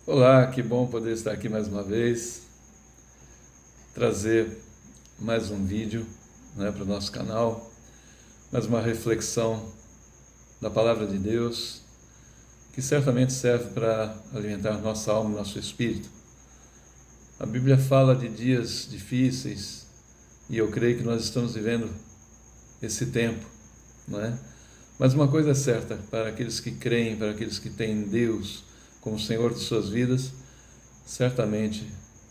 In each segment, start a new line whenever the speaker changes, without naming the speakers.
Olá, que bom poder estar aqui mais uma vez, trazer mais um vídeo, para o nosso canal, mais uma reflexão da Palavra de Deus, que certamente serve para alimentar nossa alma e nosso espírito. A Bíblia fala de dias difíceis e eu creio que nós estamos vivendo esse tempo, não é? Mas uma coisa é certa, para aqueles que creem, para aqueles que têm Deus como Senhor de suas vidas, certamente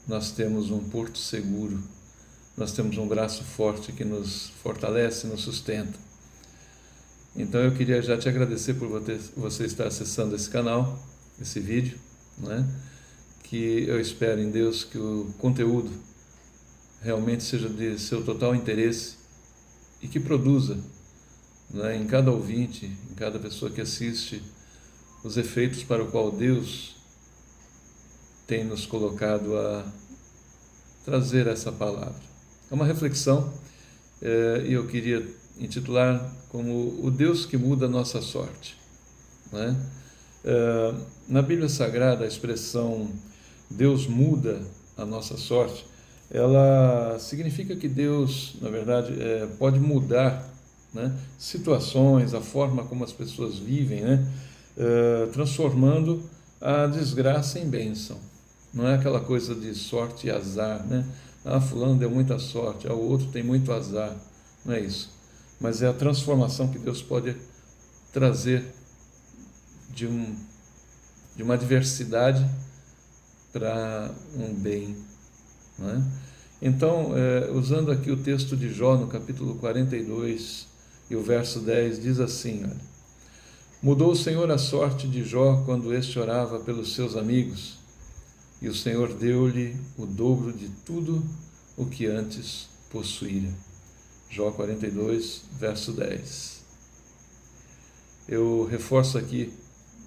nós temos um porto seguro, nós temos um braço forte que nos fortalece, nos sustenta. Então eu queria já te agradecer por você estar acessando esse canal, esse vídeo, né? Que eu espero em Deus que o conteúdo realmente seja de seu total interesse e que produza, né, em cada ouvinte, em cada pessoa que assiste, os efeitos para o qual Deus tem nos colocado a trazer essa palavra. É uma reflexão e eu queria intitular como o Deus que muda a nossa sorte, né? Na Bíblia Sagrada, a expressão Deus muda a nossa sorte, ela significa que Deus, na verdade, pode mudar, né, situações, a forma como as pessoas vivem, né, transformando a desgraça em bênção. Não é aquela coisa de sorte e azar, né? Fulano deu muita sorte, o outro tem muito azar. Não é isso. Mas é a transformação que Deus pode trazer de uma adversidade para um bem. Não é? Então, usando aqui o texto de Jó, no capítulo 42, e o verso 10, diz assim, olha: Mudou o Senhor a sorte de Jó quando este orava pelos seus amigos, e o Senhor deu-lhe o dobro de tudo o que antes possuíra. Jó 42, verso 10. Eu reforço aqui,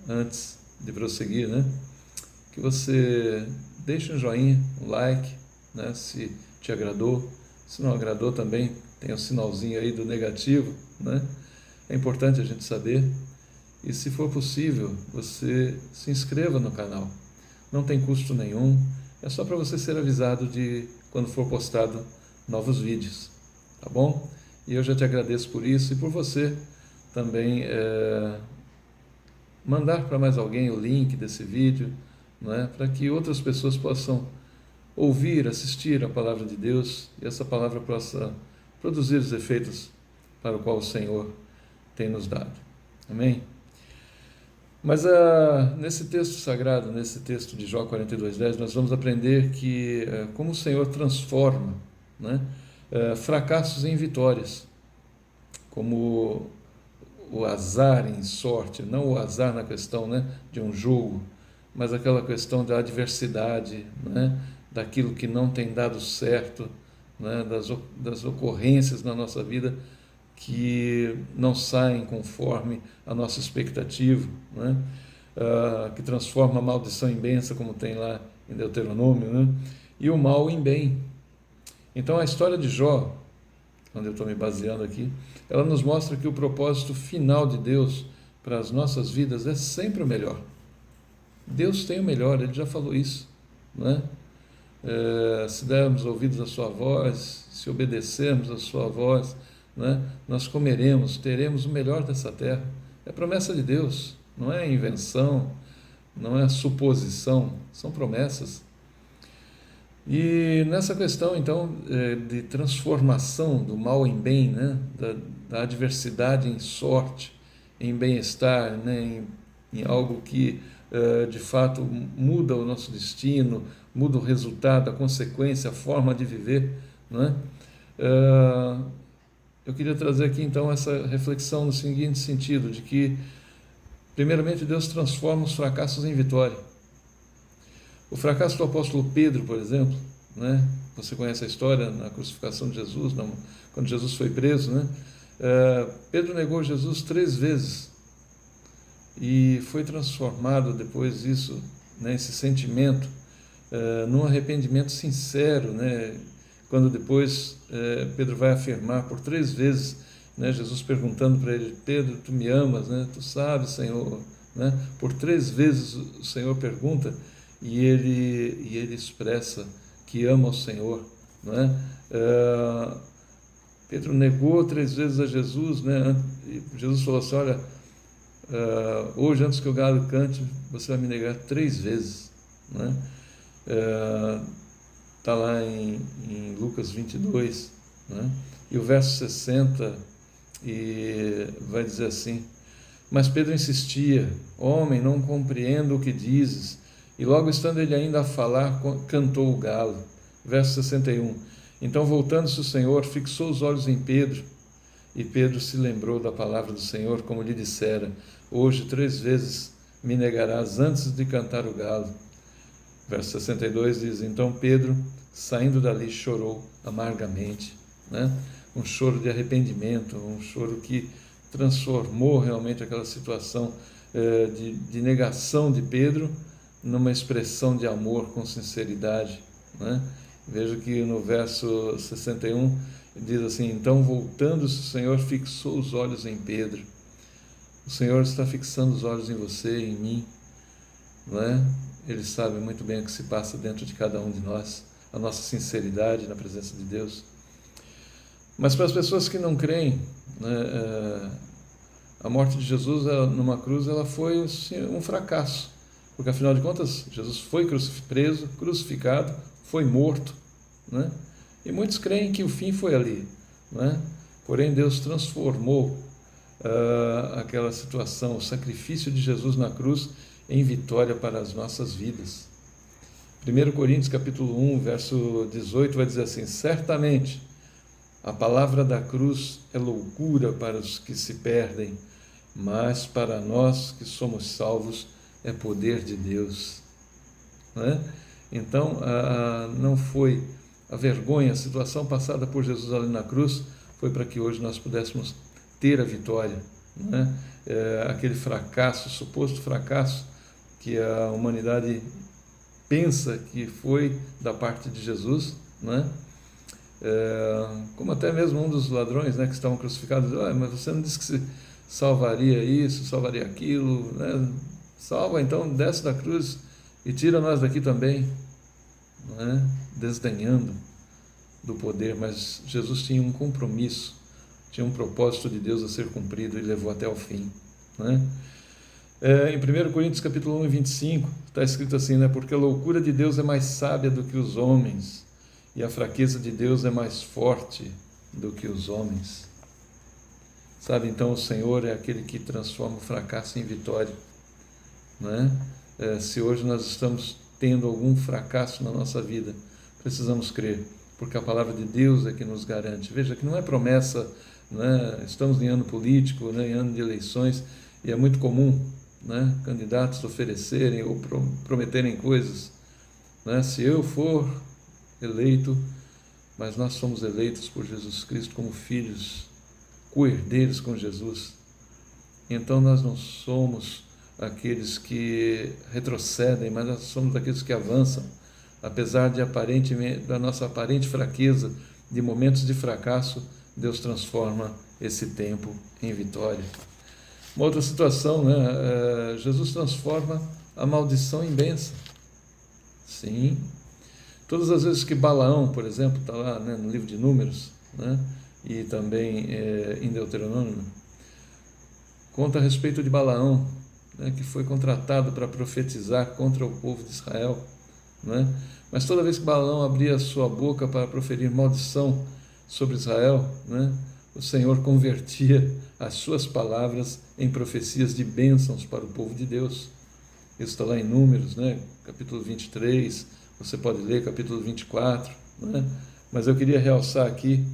antes de prosseguir, né, que você deixe um joinha, um like, né, se te agradou. Se não agradou também, tem um sinalzinho aí do negativo, né? É importante a gente saber. E se for possível, você se inscreva no canal. Não tem custo nenhum, é só para você ser avisado de quando for postado novos vídeos, tá bom? E eu já te agradeço por isso e por você também mandar para mais alguém o link desse vídeo, não é? Para que outras pessoas possam ouvir, assistir a palavra de Deus e essa palavra possa produzir os efeitos para o qual o Senhor tem nos dado. Amém? Mas nesse texto sagrado, nesse texto de Jó 42:10, nós vamos aprender que como o Senhor transforma, né, fracassos em vitórias, como o azar em sorte, não o azar na questão, né, de um jogo, mas aquela questão da adversidade, né, daquilo que não tem dado certo, né, das ocorrências na nossa vida que não saem conforme a nossa expectativa, né? Que transforma a maldição em bênção, como tem lá em Deuteronômio, né? E o mal em bem. Então a história de Jó, onde eu estou me baseando aqui, ela nos mostra que o propósito final de Deus para as nossas vidas é sempre o melhor. Deus tem o melhor, Ele já falou isso, né? Se dermos ouvidos à sua voz, se obedecermos à sua voz, né, nós comeremos, teremos o melhor dessa terra. É promessa de Deus, não é invenção, não é suposição, são promessas. E nessa questão, então, de transformação do mal em bem, né, da adversidade em sorte, em bem-estar, né, em algo que de fato muda o nosso destino, muda o resultado, a consequência, a forma de viver, não é? Eu queria trazer aqui então essa reflexão no seguinte sentido, de que primeiramente Deus transforma os fracassos em vitória. O fracasso do apóstolo Pedro, por exemplo, né? Você conhece a história na crucificação de Jesus, quando Jesus foi preso, né? Pedro negou Jesus 3 vezes e foi transformado depois disso, né, esse sentimento, num arrependimento sincero, né? Quando depois Pedro vai afirmar por 3 vezes, né, Jesus perguntando para ele: Pedro, tu me amas, né? Tu sabes, Senhor, né? Por 3 vezes o Senhor pergunta, e ele expressa que ama o Senhor, não é? Pedro negou 3 vezes a Jesus, né? E Jesus falou assim: olha, hoje antes que o galo cante, você vai me negar 3 vezes, né? Está lá em Lucas 22, né? E o verso 60 e vai dizer assim: mas Pedro insistia: homem, não compreendo o que dizes. E logo estando ele ainda a falar, cantou o galo. Verso 61. Então, voltando-se o Senhor, fixou os olhos em Pedro, e Pedro se lembrou da palavra do Senhor, como lhe dissera: hoje 3 vezes me negarás antes de cantar o galo. Verso 62 diz: então Pedro, saindo dali, chorou amargamente, né? Um choro de arrependimento, um choro que transformou realmente aquela situação de negação de Pedro numa expressão de amor com sinceridade, né? Veja que no verso 61 diz assim: então voltando-se o Senhor fixou os olhos em Pedro. O Senhor está fixando os olhos em você, em mim, não é? Ele sabe muito bem o que se passa dentro de cada um de nós, a nossa sinceridade na presença de Deus. Mas para as pessoas que não creem, né, a morte de Jesus numa cruz, ela foi um fracasso, porque afinal de contas Jesus foi preso, crucificado, foi morto, né? E muitos creem que o fim foi ali, né? Porém Deus transformou aquela situação, o sacrifício de Jesus na cruz, em vitória para as nossas vidas. 1 Coríntios capítulo 1, verso 18 vai dizer assim: certamente a palavra da cruz é loucura para os que se perdem, mas para nós que somos salvos é poder de Deus, né? Então, não foi a vergonha, a situação passada por Jesus ali na cruz, foi para que hoje nós pudéssemos ter a vitória, né? Aquele fracasso, suposto fracasso, que a humanidade pensa que foi da parte de Jesus, né? Como até mesmo um dos ladrões, né, que estavam crucificados, mas você não disse que se salvaria isso, salvaria aquilo, né? Salva então, desce da cruz e tira nós daqui também, né? Desdenhando do poder, mas Jesus tinha um compromisso, tinha um propósito de Deus a ser cumprido e levou até o fim, né? Em 1 Coríntios capítulo 1, 25, está escrito assim, né? Porque a loucura de Deus é mais sábia do que os homens, e a fraqueza de Deus é mais forte do que os homens. Sabe, então o Senhor é aquele que transforma o fracasso em vitória, né? Se hoje nós estamos tendo algum fracasso na nossa vida, precisamos crer, porque a palavra de Deus é que nos garante. Veja que não é promessa, né? Estamos em ano político, né? Em ano de eleições, e é muito comum, né, candidatos oferecerem ou prometerem coisas, né? Se eu for eleito, mas nós somos eleitos por Jesus Cristo como filhos, co-herdeiros com Jesus. Então nós não somos aqueles que retrocedem, mas nós somos aqueles que avançam, apesar de da nossa aparente fraqueza, de momentos de fracasso. Deus transforma esse tempo em vitória. Uma outra situação, né? Jesus transforma a maldição em bênção. Sim. Todas as vezes que Balaão, por exemplo, está lá, né, no livro de Números, né, e também em Deuteronômio, conta a respeito de Balaão, né, que foi contratado para profetizar contra o povo de Israel, né? Mas toda vez que Balaão abria a sua boca para proferir maldição sobre Israel, né, o Senhor convertia as suas palavras em profecias de bênçãos para o povo de Deus. Isso está lá em Números, né, capítulo 23, você pode ler capítulo 24, né? Mas eu queria realçar aqui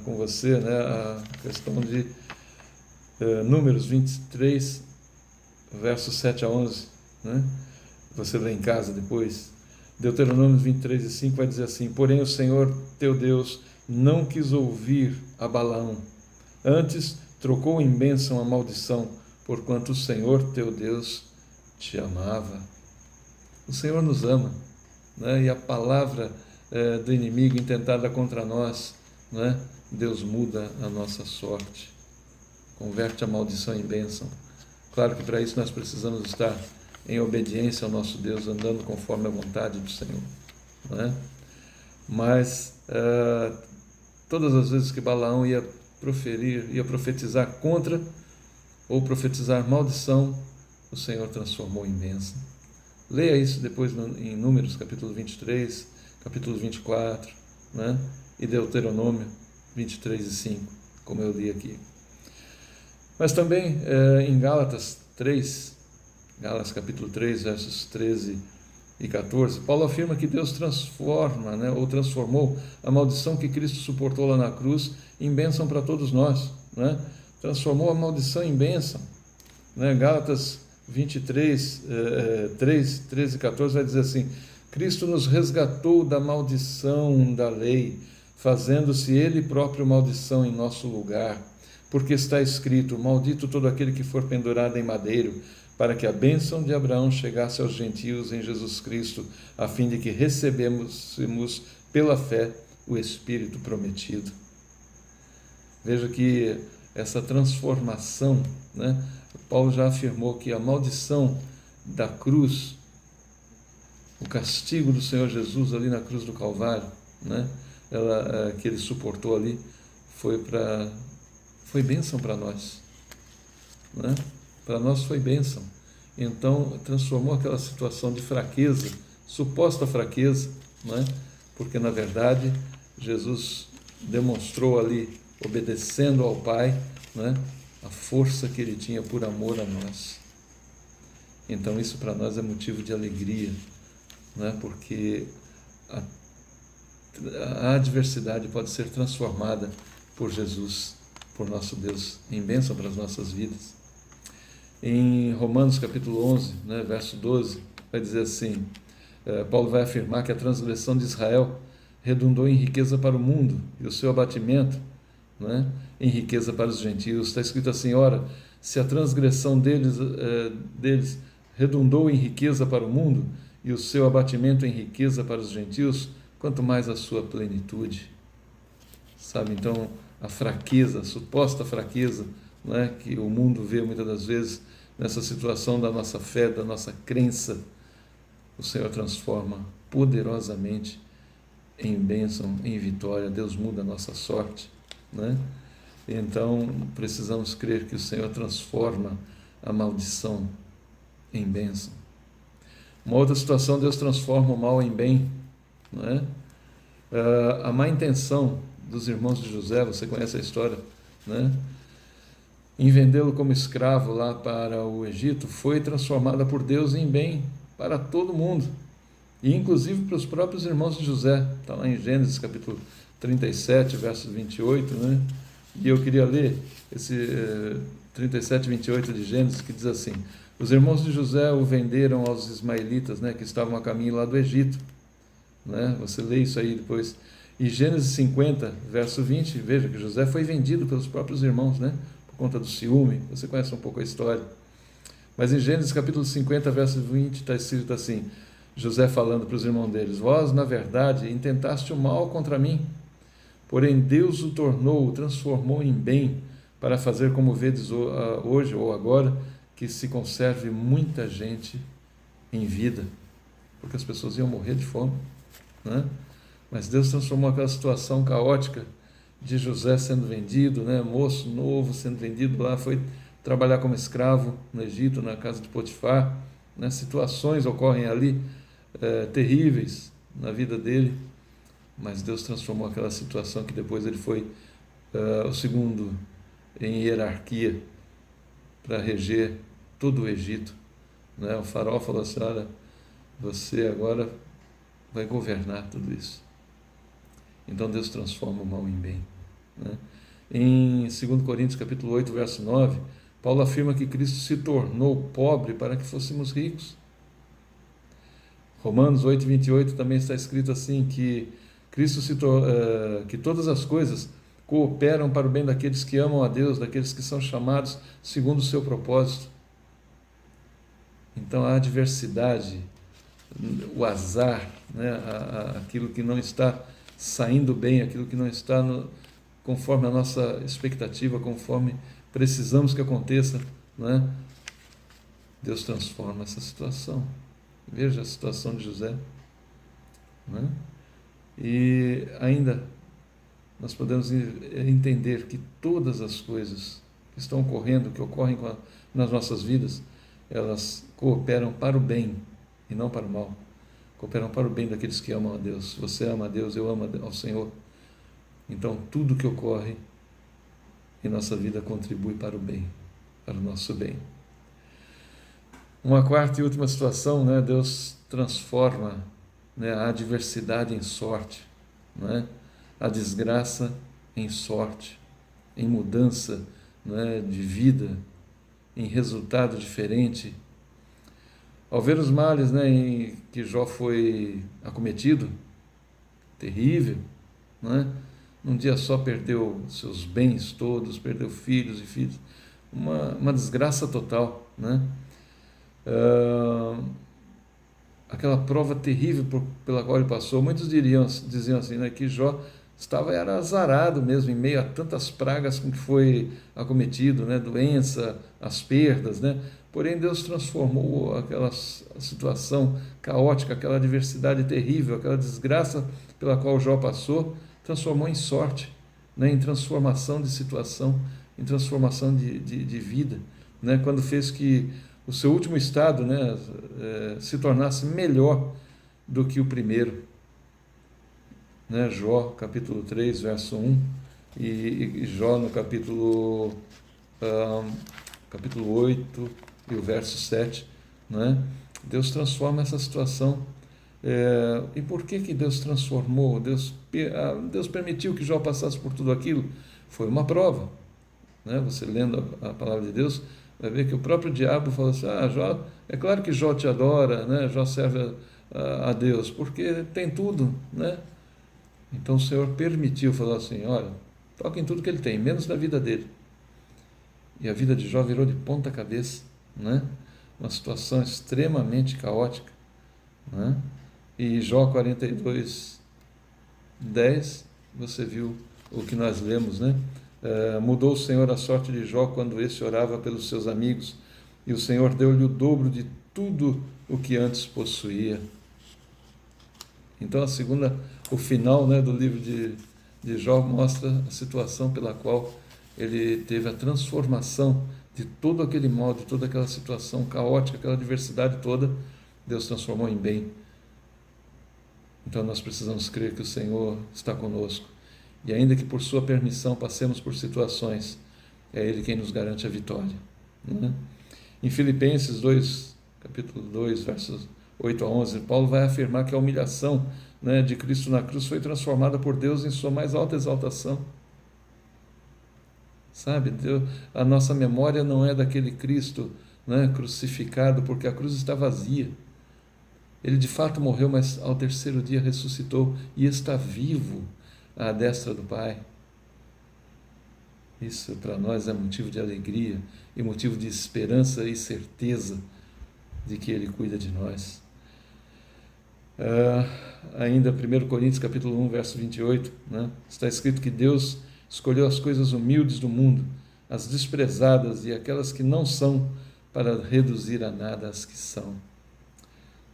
com você, né, a questão de Números 23, versos 7 a 11, né? Você lê em casa depois. Deuteronômio 23 e 5 vai dizer assim: porém o Senhor teu Deus não quis ouvir a Balaão, antes trocou em bênção a maldição, porquanto o Senhor teu Deus te amava. O Senhor nos ama, né? E a palavra do inimigo intentada contra nós, né? Deus muda a nossa sorte, converte a maldição em bênção. Claro que para isso nós precisamos estar em obediência ao nosso Deus, andando conforme a vontade do Senhor, não é? Mas todas as vezes que Balaão ia profetizar contra ou profetizar maldição, o Senhor transformou em bênção. Leia isso depois em Números, capítulo 23, capítulo 24, né? E Deuteronômio 23 e 5, como eu li aqui. Mas também em Gálatas capítulo 3, versos 13 e 14, Paulo afirma que Deus transforma, né, ou transformou a maldição que Cristo suportou lá na cruz em bênção para todos nós, né? Transformou a maldição em bênção, né? Gálatas 23, 13 e 14 vai dizer assim: Cristo nos resgatou da maldição da lei, fazendo-se Ele próprio maldição em nosso lugar, porque está escrito: maldito todo aquele que for pendurado em madeiro, para que a bênção de Abraão chegasse aos gentios em Jesus Cristo, a fim de que recebêssemos pela fé o Espírito prometido. Veja que essa transformação, né? Paulo já afirmou que a maldição da cruz, o castigo do Senhor Jesus ali na cruz do Calvário, né? Que ele suportou ali, foi bênção para nós, né? Para nós foi bênção. Então transformou aquela situação de fraqueza, suposta fraqueza, né? Porque na verdade Jesus demonstrou ali, obedecendo ao Pai, né, a força que Ele tinha por amor a nós. Então isso para nós é motivo de alegria, né, porque a adversidade pode ser transformada por Jesus, por nosso Deus, em bênção para as nossas vidas. Em Romanos capítulo 11, né, verso 12, vai dizer assim, Paulo vai afirmar que a transgressão de Israel redundou em riqueza para o mundo, e o seu abatimento, né, em riqueza para os gentios. Está escrito assim: ora, se a transgressão deles redundou em riqueza para o mundo, e o seu abatimento em riqueza para os gentios, quanto mais a sua plenitude. Sabe, então, a fraqueza, a suposta fraqueza, né, que o mundo vê muitas das vezes nessa situação da nossa fé, da nossa crença, o Senhor transforma poderosamente em bênção, em vitória. Deus muda a nossa sorte, né? Então precisamos crer que o Senhor transforma a maldição em bênção. Uma outra situação, Deus transforma o mal em bem, não é? A má intenção dos irmãos de José, você conhece a história, né? Em vendê-lo como escravo lá para o Egito, foi transformada por Deus em bem para todo mundo, e inclusive para os próprios irmãos de José. Está lá em Gênesis capítulo 37, verso 28, né? E eu queria ler esse 37, 28 de Gênesis, que diz assim: os irmãos de José o venderam aos ismaelitas, né, que estavam a caminho lá do Egito, né? Você lê isso aí depois. E Gênesis 50, verso 20, veja que José foi vendido pelos próprios irmãos, né, por conta do ciúme. Você conhece um pouco a história. Mas em Gênesis capítulo 50, verso 20, está escrito assim, José falando para os irmãos deles: vós, na verdade, intentaste o mal contra mim, porém Deus o transformou em bem, para fazer como vedes hoje ou agora, que se conserve muita gente em vida, porque as pessoas iam morrer de fome, né? Mas Deus transformou aquela situação caótica de José sendo vendido, né, moço novo sendo vendido lá, foi trabalhar como escravo no Egito, na casa de Potifar, né? Situações ocorrem ali terríveis na vida dele, mas Deus transformou aquela situação, que depois ele foi o segundo em hierarquia para reger todo o Egito, né? O faraó falou assim: olha, você agora vai governar tudo isso. Então Deus transforma o mal em bem, né? Em 2 Coríntios capítulo 8, verso 9, Paulo afirma que Cristo se tornou pobre para que fôssemos ricos. Romanos 8, 28 também está escrito assim, que Cristo que todas as coisas cooperam para o bem daqueles que amam a Deus, daqueles que são chamados segundo o seu propósito. Então a adversidade, o azar, né, aquilo que não está saindo bem, aquilo que não está conforme a nossa expectativa, conforme precisamos que aconteça, né, Deus transforma essa situação. Veja a situação de José, né? E ainda nós podemos entender que todas as coisas que estão ocorrendo, que ocorrem nas nossas vidas, elas cooperam para o bem e não para o mal. Cooperam para o bem daqueles que amam a Deus. Você ama a Deus, eu amo ao Senhor. Então, tudo que ocorre em nossa vida contribui para o bem, para o nosso bem. Uma quarta e última situação, né? Deus transforma, né, a adversidade em sorte, né? A desgraça em sorte, em mudança, né, de vida, em resultado diferente. Ao ver os males, né, em que Jó foi acometido, terrível, né? Num dia só perdeu seus bens todos, perdeu filhos e filhos, uma desgraça total, né? Aquela prova terrível pela qual ele passou, muitos diziam assim, né, que Jó era azarado mesmo, em meio a tantas pragas com que foi acometido, né, doença, as perdas, né? Porém, Deus transformou aquela situação caótica, aquela adversidade terrível, aquela desgraça pela qual Jó passou, transformou em sorte, né, em transformação de situação, em transformação de vida, né, quando fez que o seu último estado, né, se tornasse melhor do que o primeiro. Né, Jó, capítulo 3, verso 1, e Jó no capítulo 8 e o verso 7, né? Deus transforma essa situação. E por que Deus transformou? Deus permitiu que Jó passasse por tudo aquilo? Foi uma prova, né? Você lendo a palavra de Deus, vai ver que o próprio diabo falou assim, Jó, é claro que Jó te adora, né? Jó serve a Deus, porque tem tudo, né? Então o Senhor permitiu, falou assim, olha, toca em tudo que ele tem, menos na vida dele. E a vida de Jó virou de ponta cabeça, né? Uma situação extremamente caótica, né? E Jó 42, 10, você viu o que nós lemos, né? Mudou o Senhor a sorte de Jó quando esse orava pelos seus amigos, e o Senhor deu-lhe o dobro de tudo o que antes possuía. Então o final, né, do livro de Jó mostra a situação pela qual ele teve a transformação de todo aquele mal, de toda aquela situação caótica, aquela adversidade toda, Deus transformou em bem. Então nós precisamos crer que o Senhor está conosco. E ainda que por sua permissão passemos por situações, é Ele quem nos garante a vitória, né? Em Filipenses 2, capítulo 2, versos 8 a 11, Paulo vai afirmar que a humilhação, né, de Cristo na cruz foi transformada por Deus em sua mais alta exaltação. Sabe, Deus, a nossa memória não é daquele Cristo, né, crucificado, porque a cruz está vazia. Ele de fato morreu, mas ao terceiro dia ressuscitou e está vivo à destra do Pai. Isso para nós é motivo de alegria e motivo de esperança e certeza de que Ele cuida de nós. Ainda 1 Coríntios capítulo 1, verso 28, né? Está escrito que Deus escolheu as coisas humildes do mundo, as desprezadas e aquelas que não são, para reduzir a nada as que são.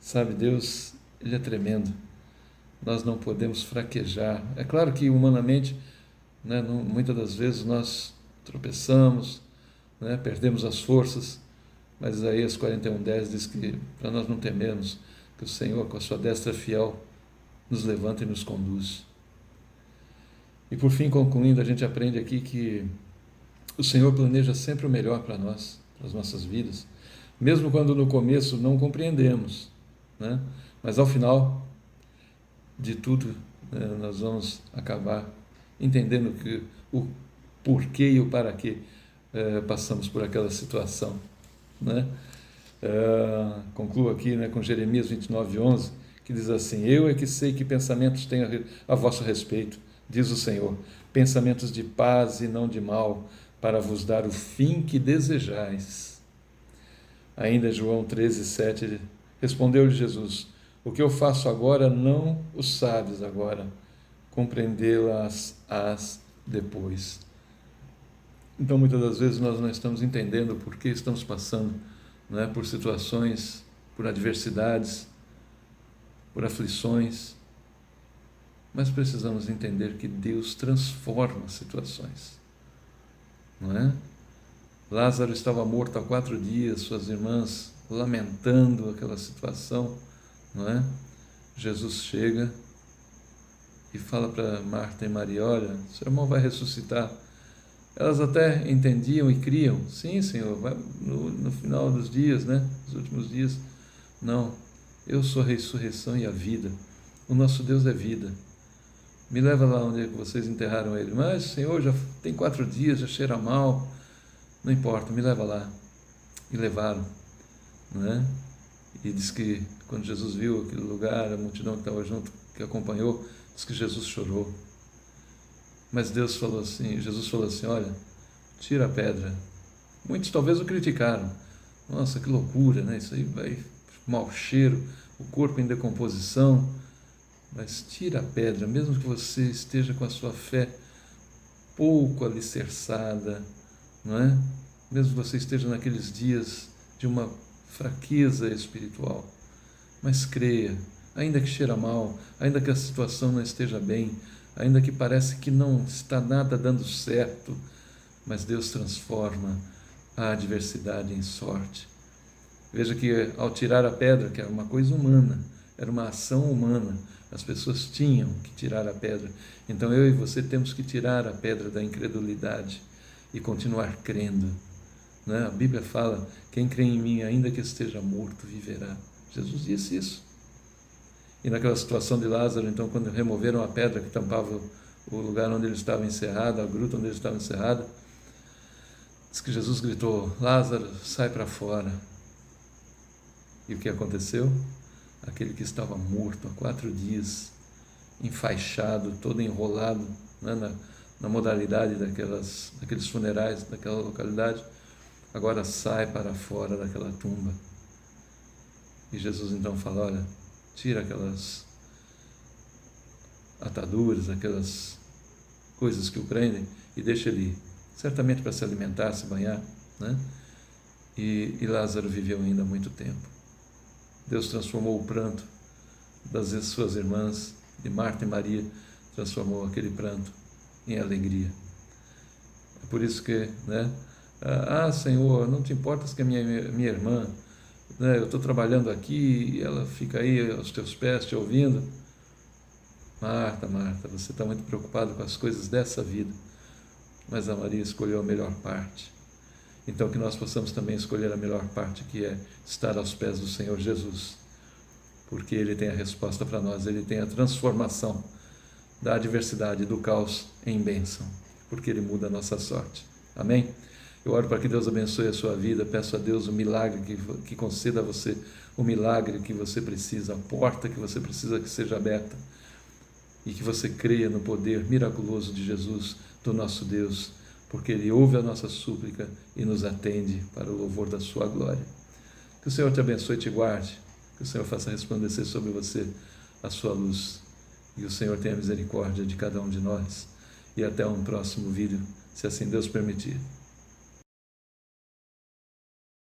Sabe, Deus, Ele é tremendo. Nós não podemos fraquejar. É claro que humanamente, né, muitas das vezes nós tropeçamos, né, perdemos as forças, mas Isaías 41:10 diz que para nós não temermos, que o Senhor, com a sua destra fiel, nos levanta e nos conduz. E por fim, concluindo, a gente aprende aqui que o Senhor planeja sempre o melhor para nós, para as nossas vidas, mesmo quando no começo não compreendemos, né? Mas ao final de tudo, né, nós vamos acabar entendendo que o porquê e o para quê passamos por aquela situação, né? Concluo aqui, né, com Jeremias 29:11, que diz assim: eu é que sei que pensamentos tenho a vosso respeito, diz o Senhor, pensamentos de paz e não de mal, para vos dar o fim que desejais. Ainda João 13:7, respondeu-lhe Jesus: o que eu faço agora não o sabes agora, compreendê-las depois. Então muitas das vezes nós não estamos entendendo por que estamos passando não é? Por situações, por adversidades, por aflições, mas precisamos entender que Deus transforma situações, não é? Lázaro estava morto há 4 dias, suas irmãs lamentando aquela situação, não é? Jesus chega e fala para Marta e Maria: olha, seu irmão vai ressuscitar. Elas até entendiam e criam: sim, Senhor, vai no final dos dias, né? Nos últimos dias. Não, eu sou a ressurreição e a vida. O nosso Deus é vida. Me leva lá onde é que vocês enterraram ele. Mas, Senhor, já tem 4 dias, já cheira mal. Não importa, me leva lá. E levaram, né? E diz que quando Jesus viu aquele lugar, a multidão que estava junto, que acompanhou, diz que Jesus chorou. Mas Jesus falou assim: olha, tira a pedra. Muitos talvez o criticaram. Nossa, que loucura, né? Isso aí vai, mau cheiro, o corpo em decomposição. Mas tira a pedra, mesmo que você esteja com a sua fé pouco alicerçada, não é? Mesmo que você esteja naqueles dias de uma fraqueza espiritual, mas creia, ainda que cheira mal, ainda que a situação não esteja bem, ainda que parece que não está nada dando certo, mas Deus transforma a adversidade em sorte. Veja que ao tirar a pedra, que era uma coisa humana, era uma ação humana, as pessoas tinham que tirar a pedra. Então eu e você temos que tirar a pedra da incredulidade e continuar crendo, né? A Bíblia fala: quem crê em mim, ainda que esteja morto, viverá. Jesus disse isso. E naquela situação de Lázaro, então, quando removeram a pedra que tampava o lugar onde ele estava encerrado, a gruta onde ele estava encerrado, diz que Jesus gritou: Lázaro, sai para fora. E o que aconteceu? Aquele que estava morto há 4 dias, enfaixado, todo enrolado, né, na modalidade daqueles funerais, daquela localidade, agora sai para fora daquela tumba. E Jesus então fala: olha, tira aquelas ataduras, aquelas coisas que o prendem e deixa ele ir, certamente para se alimentar, se banhar, né? E Lázaro viveu ainda muito tempo. Deus transformou o pranto das suas irmãs, de Marta e Maria, transformou aquele pranto em alegria. É por isso que, né? Senhor, não te importas que a minha irmã, né, eu estou trabalhando aqui e ela fica aí aos teus pés te ouvindo. Marta, você está muito preocupada com as coisas dessa vida, mas a Maria escolheu a melhor parte. Então que nós possamos também escolher a melhor parte, que é estar aos pés do Senhor Jesus, porque Ele tem a resposta para nós, Ele tem a transformação da adversidade, do caos em bênção, porque Ele muda a nossa sorte. Amém? Eu oro para que Deus abençoe a sua vida, peço a Deus o milagre, que conceda a você o milagre que você precisa, a porta que você precisa que seja aberta, e que você creia no poder miraculoso de Jesus, do nosso Deus, porque Ele ouve a nossa súplica e nos atende para o louvor da sua glória. Que o Senhor te abençoe e te guarde, que o Senhor faça resplandecer sobre você a sua luz, e o Senhor tenha misericórdia de cada um de nós. E até um próximo vídeo, se assim Deus permitir.